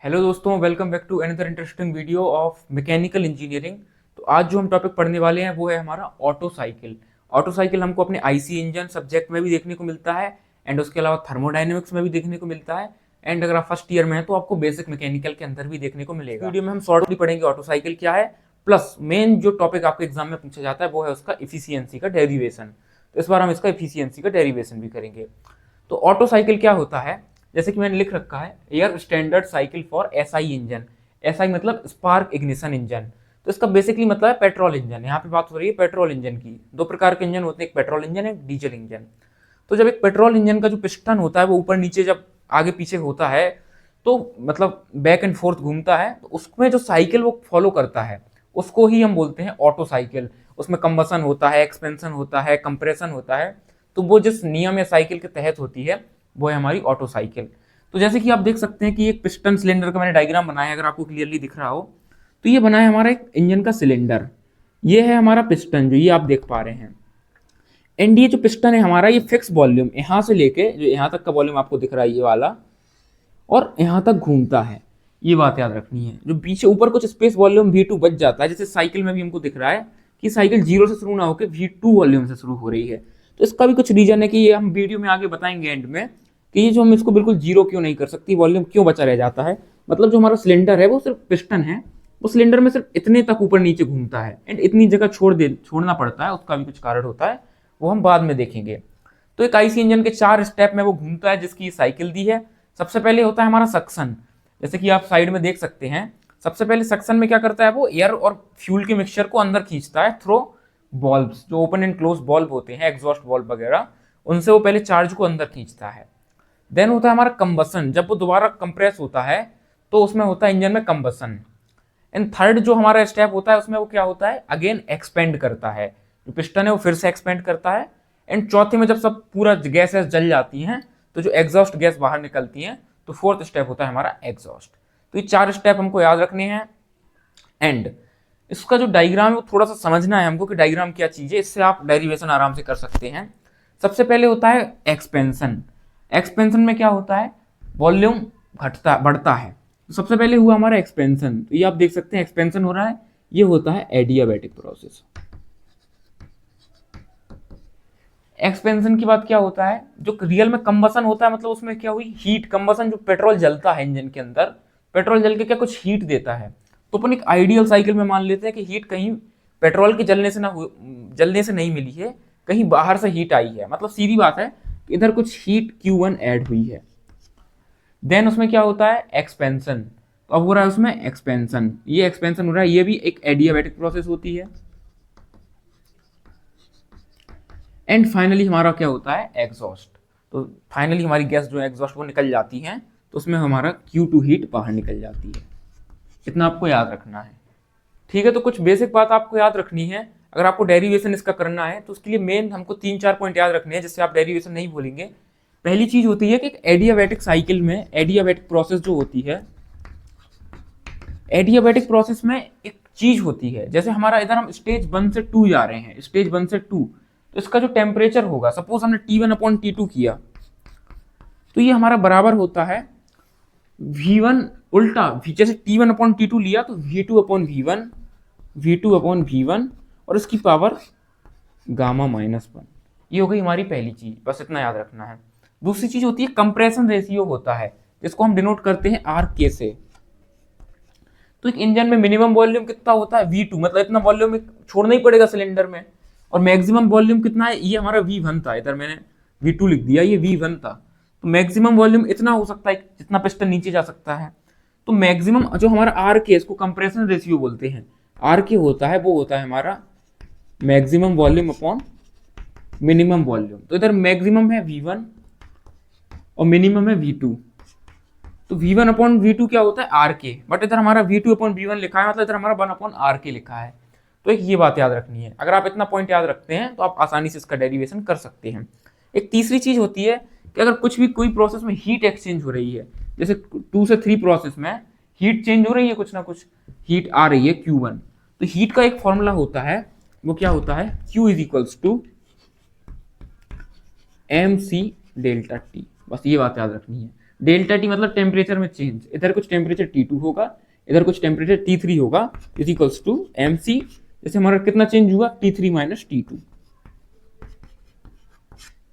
Hello दोस्तों, welcome back to another interesting video of mechanical engineering. तो आज जो हम टॉपिक पढ़ने वाले हैं वो है हमारा ऑटो साइकिल। ऑटो साइकिल हमको अपने आईसी इंजन सब्जेक्ट में भी देखने को मिलता है एंड उसके अलावा थर्मोडाइनमिक्स में भी देखने को मिलता है एंड अगर आप फर्स्ट ईयर में हैं तो आपको बेसिक मैकेनिकल के अंदर भी देखने को मिलेगा। वीडियो में हम शॉर्टली पढ़ेंगे ऑटो साइकिल क्या है, प्लस मेन जो टॉपिक आपके एग्जाम में पूछा जाता है वो है उसका इफिशियंसी का डेरिवेशन। तो इस बार हम इसका इफिशियंसी का डेरिवेशन भी करेंगे। तो ऑटो साइकिल क्या होता है, जैसे कि मैंने लिख रखा है air standard cycle for SI engine. SI मतलब स्पार्क इग्निशन इंजन। तो इसका बेसिकली मतलब है पेट्रोल इंजन। यहाँ पे बात हो रही है पेट्रोल इंजन की। दो प्रकार के इंजन होते हैं, एक पेट्रोल इंजन एक डीजल इंजन। तो जब एक पेट्रोल इंजन का जो पिस्टन होता है वो ऊपर नीचे जब आगे पीछे होता है तो मतलब बैक एंड फोर्थ घूमता है, तो उसमें जो साइकिल वो फॉलो करता है उसको ही हम बोलते हैं ऑटो साइकिल। उसमें कंबसन होता है, एक्सपेंशन होता है, कंप्रेशन होता है। तो वो जिस नियम या साइकिल के तहत होती है वो है हमारी ऑटो साइकिल। तो जैसे कि आप देख सकते हैं कि एक पिस्टन सिलेंडर का मैंने डायग्राम बनाया है, अगर आपको क्लियरली दिख रहा हो तो ये बना है हमारा एक इंजन का सिलेंडर। ये है हमारा पिस्टन जो ये आप देख पा रहे हैं। एंड ये जो पिस्टन है हमारा ये फिक्स वॉल्यूम यहाँ से लेके जो यहाँ तक का वॉल्यूम आपको दिख रहा है ये वाला, और यहाँ तक घूमता है। ये बात याद रखनी है। जो पीछे ऊपर कुछ स्पेस वॉल्यूम V2 बच जाता है, जैसे साइकिल में भी हमको दिख रहा है कि साइकिल जीरो से शुरू ना होकर V2 वॉल्यूम से शुरू हो रही है। तो इसका भी कुछ रीजन है कि ये हम वीडियो में आगे बताएंगे एंड में कि ये जो हम इसको बिल्कुल जीरो क्यों नहीं कर सकती, वॉल्यूम क्यों बचा रह जाता है। मतलब जो हमारा सिलेंडर है वो सिर्फ पिस्टन है, वो सिलेंडर में सिर्फ इतने तक ऊपर नीचे घूमता है एंड इतनी जगह छोड़ना पड़ता है। उसका भी कुछ कारण होता है, वो हम बाद में देखेंगे। तो एक आईसी इंजन के 4 स्टेप में वो घूमता है जिसकी साइकिल दी है। सबसे पहले होता है हमारा सक्शन, जैसे कि आप साइड में देख सकते हैं। सबसे पहले सक्शन में क्या करता है, वो एयर और फ्यूल के मिक्सचर को अंदर खींचता है थ्रो बॉल्ब्स, जो ओपन एंड क्लोज बॉल्ब होते हैं, एग्जॉस्ट बॉल्ब वगैरह, उनसे वो पहले चार्ज को अंदर खींचता है। देन होता है हमारा कंबसन, जब वो दोबारा कंप्रेस होता है तो उसमें होता है इंजन में कंबसन। एंड थर्ड जो हमारा स्टेप होता है उसमें वो क्या होता है, अगेन एक्सपेंड करता है। जो पिस्टन है वो फिर से एक्सपेंड करता है। एंड चौथे में जब सब पूरा गैस जल जाती हैं तो जो एग्जॉस्ट गैस बाहर निकलती है, तो फोर्थ स्टेप होता है हमारा एग्जॉस्ट। तो ये 4 स्टेप हमको याद रखने हैं। एंड इसका जो डायग्राम है वो थोड़ा सा समझना है हमको कि डायग्राम क्या चीज है, इससे आप डेरिवेशन आराम से कर सकते हैं। सबसे पहले होता है एक्सपेंशन। एक्सपेंशन में क्या होता है, वॉल्यूम बढ़ता है। तो सबसे पहले हुआ हमारा एक्सपेंशन, तो ये आप देख सकते हैं एक्सपेंशन हो रहा है। ये होता है एडियाबैटिक प्रोसेस। एक्सपेंशन की बात क्या होता है, जो रियल में कंबसन होता है, मतलब उसमें क्या हुई हीट कंबसन, जो पेट्रोल जलता है इंजन के अंदर, पेट्रोल जल के क्या कुछ हीट देता है। तो अपन एक आइडियल साइकिल में मान लेते हैं कि हीट कहीं पेट्रोल के जलने से नहीं मिली है, कहीं बाहर से हीट आई है। मतलब सीधी बात है, इधर कुछ हीट Q1 ऐड हुई है। देन उसमें क्या होता है एक्सपेंशन। तो अब हो रहा है उसमें एक्सपेंशन, ये एक्सपेंशन हो रहा है, ये भी एक एडियाबैटिक प्रोसेस होती है। एंड फाइनली हमारा क्या होता है एग्जॉस्ट। तो फाइनली हमारी गैस जो है एग्जॉस्ट वो निकल जाती है, तो उसमें हमारा Q2 हीट बाहर निकल जाती है। इतना आपको याद रखना है, ठीक है। तो कुछ बेसिक बात आपको याद रखनी है। अगर आपको डेरिवेशन इसका करना है तो उसके लिए मेन हमको 3-4 पॉइंट याद रखने हैं जिससे आप डेरिवेशन नहीं भूलेंगे। पहली चीज होती है कि एडियाबैटिक साइकिल में एडियाबैटिक प्रोसेस जो होती है, एडियाबैटिक प्रोसेस में एक चीज होती है, जैसे हमारा इधर हम स्टेज 1 से 2 जा रहे हैं, स्टेज 1 से 2, तो इसका जो टेम्परेचर होगा, सपोज हमने T1/T2 किया, तो ये हमारा बराबर होता है V1 उल्टा, जैसे T1/T2 लिया तो V2/V1, V2/V1 और इसकी पावर गामा-1। ये हो गई हमारी पहली चीज, बस इतना याद रखना है। दूसरी चीज होती है कंप्रेशन रेशियो होता है, जिसको हम डिनोट करते हैं RK से। तो एक इंजन में मिनिमम वॉल्यूम कितना होता है V2, मतलब इतना वॉल्यूम छोड़ना ही पड़ेगा सिलेंडर में। और मैक्सिमम वॉल्यूम कितना है, ये हमारा V1 था, इधर मैंने V2 लिख दिया, ये V1 था। तो मैक्सिमम वॉल्यूम इतना हो सकता है जितना पिस्टन नीचे जा सकता है। तो मैक्सिमम जो हमारा RK, इसको कंप्रेशन रेशियो बोलते हैं, RK होता है, वो होता है हमारा maximum volume upon minimum volume. तो इधर मैक्सिमम है V1 और मिनिमम है V2। तो V1/V2 क्या होता है RK, बट इधर हमारा V2/V1 लिखा है, मतलब इधर हमारा 1/RK लिखा है। तो एक ये बात याद रखनी है। अगर आप इतना पॉइंट याद रखते हैं तो आप आसानी से इसका डेरिवेशन कर सकते हैं। एक तीसरी चीज होती है कि अगर कुछ भी कोई प्रोसेस में हीट एक्सचेंज हो रही है, जैसे 2 से 3 प्रोसेस में हीट चेंज हो रही है, कुछ ना कुछ हीट आ रही है Q1, तो हीट का एक फॉर्मूला होता है, वो क्या होता है Q = mc ΔT। बस ये बात याद रखनी है। डेल्टा टी मतलब टेम्परेचर में चेंज, इधर कुछ टेम्परेचर T2 होगा, इधर कुछ टेम्परेचर T3 होगा, इज इक्वल्स टू mc, जैसे हमारा कितना चेंज हुआ T3 माइनस T2।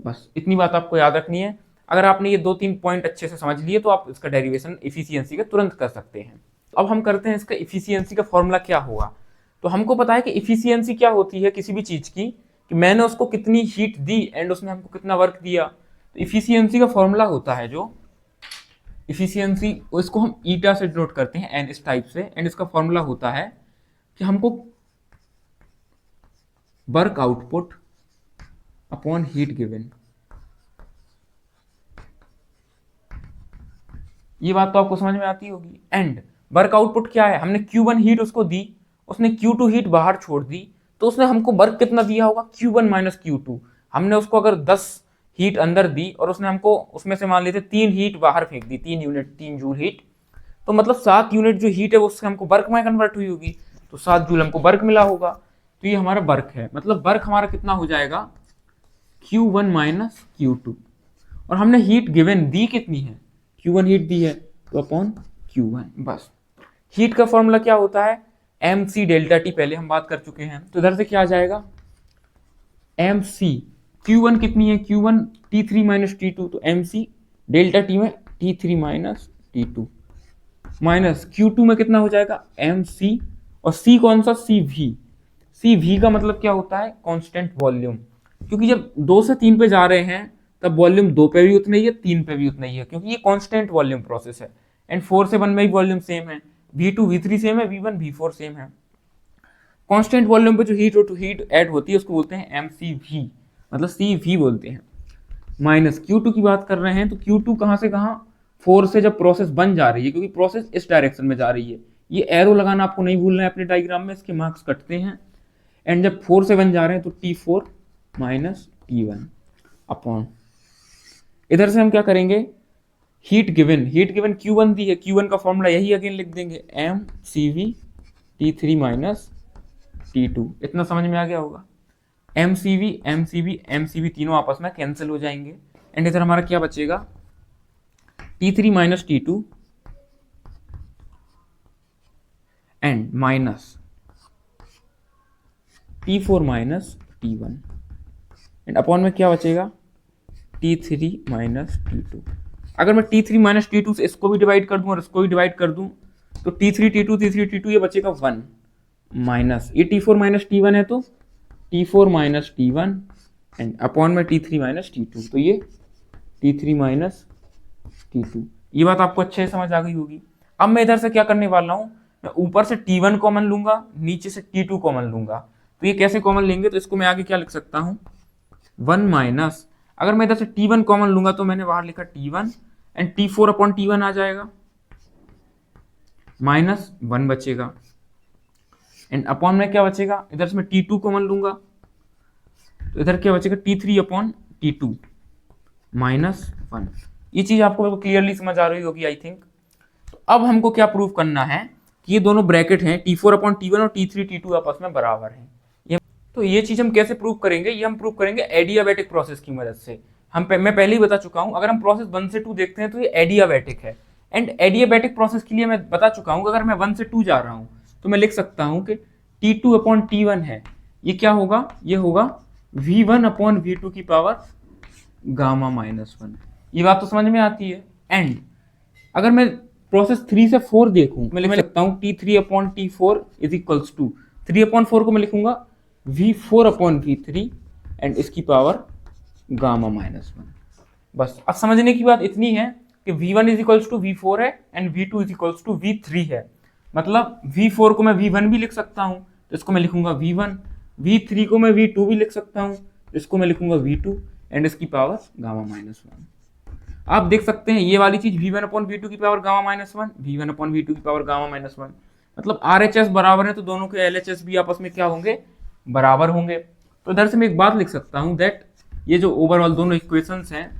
बस इतनी बात आपको याद रखनी है। अगर आपने ये 2-3 पॉइंट अच्छे से समझ लिए तो आप इसका डेरिवेशन इफिशियंसी का तुरंत कर सकते हैं। अब हम करते हैं इसका इफिशियंसी का फॉर्मूला क्या होगा। तो हमको पता है कि इफिशियंसी क्या होती है किसी भी चीज की, कि मैंने उसको कितनी हीट दी एंड उसने हमको कितना वर्क दिया। तो इफिशियंसी का फॉर्मूला होता है जो इफिशियंसी, इसको हम ईटा से डिनोट करते हैं एंड इस टाइप से, एंड इसका फॉर्मूला होता है कि हमको work output upon heat given. ये बात तो आपको समझ में आती होगी। एंड वर्क आउटपुट क्या है, हमने Q1 हीट उसको दी, उसने Q2 हीट बाहर छोड़ दी, तो उसने हमको वर्क कितना दिया होगा Q1 माइनस Q2। हमने उसको अगर 10 हीट अंदर दी और उसने हमको उसमें से मान लेते 3 हीट बाहर फेंक दी, 3 यूनिट 3 जूल हीट, तो मतलब 7 यूनिट जो हीट है वो उससे हमको वर्क में कन्वर्ट हुई होगी, तो 7 जूल हमको वर्क मिला होगा। तो ये हमारा वर्क है, मतलब वर्क हमारा कितना हो जाएगा Q1 माइनस Q2। और हमने हीट गिवन दी कितनी है, Q1 हीट दी है तो अपॉन Q1। बस हीट का फॉर्मूला क्या होता है mc डेल्टा टी, पहले हम बात कर चुके हैं। तो इधर से क्या आ जाएगा mc, Q1 कितनी है Q1 T3 माइनस T2, तो mc डेल्टा टी में T3 minus T2 minus Q2 में कितना हो जाएगा mc, और c कौन सा CV का मतलब क्या होता है कांस्टेंट वॉल्यूम, क्योंकि जब 2 से 3 पे जा रहे हैं तब वॉल्यूम 2 पे भी उतना ही है 3 पे भी उतना ही है, क्योंकि ये कांस्टेंट वॉल्यूम प्रोसेस है। एंड 4 से 1 में भी वॉल्यूम सेम है, V2 V3 सेम है, V1 V4 सेम है। कांस्टेंट वॉल्यूम पे जो हीट टू हीट ऐड होती है उसको बोलते हैं mcv, मतलब CV बोलते हैं। माइनस Q2 की बात कर रहे हैं, तो Q2 कहाँ से कहाँ 4 से जब प्रोसेस बन जा रही है, क्योंकि प्रोसेस इस डायरेक्शन में जा रही है, ये एरो लगाना आपको नहीं भूलना है अपने डायग्राम में, इसके मार्क्स कटते हैं। एंड जब 4 से 1 जा रहे हैं तो T4 माइनस T1 अपॉन, इधर से हम क्या करेंगे हीट गिवन Q1 दी है, Q1 का फॉर्मूला यही अगेन लिख देंगे mcv T3 माइनस T2। इतना समझ में आ गया होगा। mcv तीनों आपस में कैंसिल हो जाएंगे, एंड इधर हमारा क्या बचेगा T3 minus T2 and minus T4 minus T1, and upon में क्या बचेगा T3 माइनस T2। अगर मैं T3 माइनस T2 से इसको भी डिवाइड कर दूं और इसको भी डिवाइड कर दूं तो T3 T2 ये बचेगा 1 माइनस, ये T4 माइनस T1 है तो T4 minus T1 and upon में T3 माइनस T2, तो ये T3 माइनस T2। ये बात आपको अच्छे से समझ आ गई होगी। अब मैं इधर से क्या करने वाला हूँ, मैं ऊपर से T1 कॉमन लूंगा, नीचे से T2 कॉमन लूंगा। तो ये कैसे कॉमन लेंगे, तो इसको मैं आगे क्या लिख सकता हूँ 1 माइनस, अगर मैं इधर से T1 कॉमन लूंगा तो मैंने बाहर लिखा T1 and T4 upon T1 आ जाएगा, माइनस 1 बचेगा, एंड अपॉन में क्या बचेगा, इधर से मैं T2 कॉमन लूंगा तो इधर क्या बचेगा T3 अपॉन T2 माइनस 1। ये चीज आपको बिल्कुल क्लियरली समझ आ रही होगी आई थिंक। तो अब हमको क्या प्रूव करना है कि ये दोनों ब्रैकेट हैं T4 अपॉन T1 और T3 T2 आपस में बराबर हैं। तो ये चीज हम कैसे प्रूव करेंगे, ये हम प्रूव करेंगे एडियाबैटिक प्रोसेस की मदद से। मैं पहले ही बता चुका हूं, अगर हम प्रोसेस 1 से 2 देखते हैं तो ये एडियाबैटिक है। एंड एडियाबैटिक प्रोसेस के लिए मैं बता चुका हूं, अगर मैं 1 से 2 जा रहा हूं तो मैं लिख सकता हूं कि T2 अपॉन T1 है, ये क्या होगा, ये होगा V1 अपॉन V2 की पावर गामा माइनस 1। ये बात तो समझ में आती है। एंड अगर मैं प्रोसेस 3 से 4 देखूं, मैं लिख सकता हूं T3 upon T4 is equals to 3 upon 4 को मैं लिखूंगा V4 अपॉन V3 एंड इसकी पावर गामा माइनस 1। बस अब समझने की बात इतनी है कि V1 is equals to V4 है and V2 is equals to V3 है। मतलब V4 को मैं V1 भी लिख सकता हूँ तो इसको मैं लिखूंगा V1, V3 को मैं V2 भी लिख सकता हूँ तो इसको मैं लिखूंगा V2 एंड इसकी पावर गामा माइनस 1। आप देख सकते हैं ये वाली चीज V1 अपॉन V2 की power gamma minus 1, V1 upon V2 की पावर गामा माइनस 1, मतलब RHS बराबर है तो दोनों के LHS भी आपस में क्या होंगे, बराबर होंगे। तो इधर से मैं एक बात लिख सकता हूं दैट ये जो ओवरऑल दोनों इक्वेशंस हैं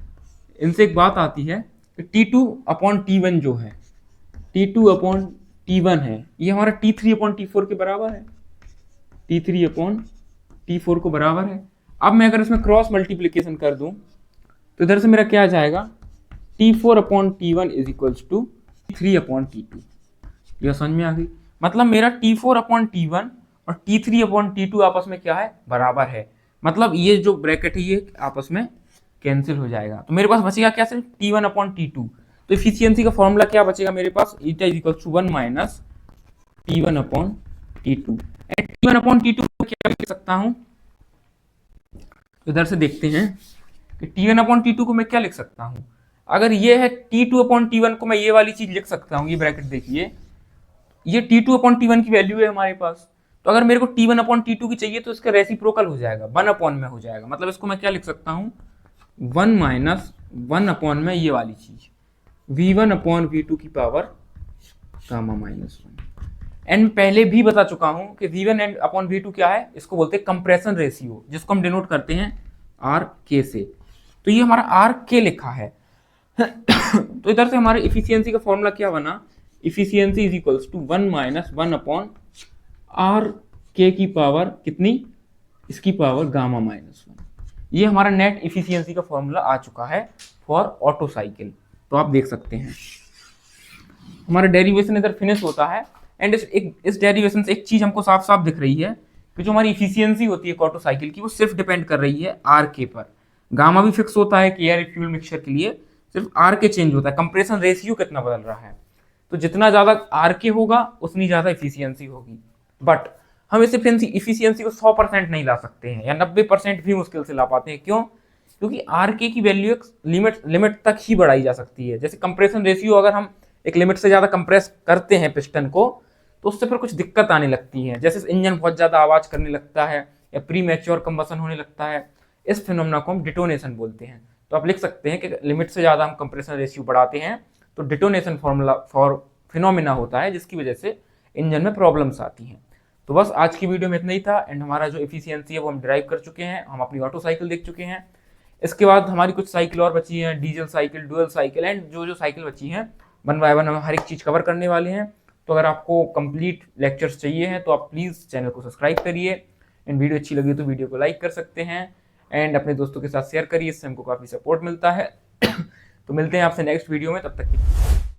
इनसे एक बात आती है कि T2 अपॉन T1 जो है, T2 अपॉन T1 है, ये हमारा T3 अपॉन T4 के बराबर है, T3 अपॉन T4 को बराबर है। अब मैं अगर इसमें क्रॉस मल्टीप्लीकेशन कर दूं तो इधर से मेरा क्या आ जाएगा T4 upon T1 is equals to T3 upon T2। यह समझ में आ गई? मतलब मेरा T4 अपॉन T1 और T3 अपॉन T2 आपस में क्या है, बराबर है। मतलब ये जो ब्रैकेट है ये आपस में कैंसिल हो जाएगा, तो मेरे पास बचेगा क्या सिर्फ T1 अपॉन T2। तो इफिशियंसी का फॉर्मूला क्या बचेगा मेरे पास, eta is equal to 1 minus T1 upon T2। And T1 upon T2 को क्या लिख सकता हूँ, इधर से देखते हैं कि T1 अपॉन T2 को मैं क्या लिख सकता हूँ। अगर ये है T2 अपॉन T1 को मैं ये वाली चीज लिख सकता हूँ, ये ब्रैकेट देखिए, ये T2 अपॉन T1 की वैल्यू है हमारे पास। तो अगर मेरे को T1 अपॉन T2 की चाहिए तो इसका रेसिप्रोकल हो जाएगा, 1 अपॉन में हो जाएगा। मतलब इसको मैं क्या लिख सकता हूँ, 1 माइनस 1 अपॉन में ये वाली चीज V1 अपॉन V2 की पावर गामा माइनस 1। एंड पहले भी बता चुका हूं कि V1 एंड अपॉन V2 क्या है, इसको बोलते हैं कंप्रेशन रेशियो, जिसको हम डिनोट करते हैं RK से। तो ये हमारा RK लिखा है। तो इधर से हमारे इफिशियंसी का फॉर्मूला क्या बना, efficiency is equals to 1 minus 1 upon RK की पावर कितनी, इसकी पावर गामा माइनस 1। ये हमारा नेट इफिशियंसी का फॉर्मूला आ चुका है फॉर ऑटो साइकिल। तो आप देख सकते हैं हमारा डेरिवेशन इधर फिनिश होता है। एंड इस डेरिवेशन से एक चीज हमको साफ साफ दिख रही है कि जो हमारी इफिशियंसी होती है ऑटो साइकिल की, वो सिर्फ डिपेंड कर रही है RK पर। गामा भी फिक्स होता है कि एयर फ्यूल मिक्सचर के लिए, सिर्फ RK चेंज होता है, कंप्रेशन रेशियो कितना बदल रहा है। तो जितना ज्यादा RK होगा उतनी ज्यादा इफिशियंसी होगी। बट हम इस इफिशियंसी को 100% नहीं ला सकते हैं, या 90% भी मुश्किल से ला पाते हैं। क्यों? क्योंकि RK की वैल्यू एक लिमिट तक ही बढ़ाई जा सकती है। जैसे कंप्रेशन रेशियो अगर हम एक लिमिट से ज्यादा कंप्रेस करते हैं पिस्टन को, तो उससे फिर कुछ दिक्कत आने लगती है। जैसे इंजन बहुत ज्यादा आवाज करने लगता है या प्री मैच्योर कंबसन होने लगता है। इस फिनोमेना को हम डिटोनेशन बोलते हैं। तो आप लिख सकते हैं कि लिमिट से ज्यादा हम कंप्रेशन रेशियो बढ़ाते हैं तो डिटोनेशन फॉर्मूला फॉर फिनोमेना होता है, जिसकी वजह से इंजन में प्रॉब्लम्स आती हैं। तो बस आज की वीडियो में इतना ही था। एंड हमारा जो एफिशिएंसी है वो हम ड्राइव कर चुके हैं, हम अपनी ऑटो साइकिल देख चुके हैं। इसके बाद हमारी कुछ साइकिल और बची हैं, diesel cycle, dual cycle, and जो साइकिल बची हैं 1 बाय 1 हम हर एक चीज़ कवर करने वाले हैं। तो अगर आपको कंप्लीट लेक्चर्स चाहिए हैं तो आप प्लीज़ चैनल को सब्सक्राइब करिए। एंड वीडियो अच्छी लगी तो वीडियो को लाइक कर सकते हैं एंड अपने दोस्तों के साथ शेयर करिए, इससे हमको काफ़ी सपोर्ट मिलता है। तो मिलते हैं आपसे नेक्स्ट वीडियो में, तब तक के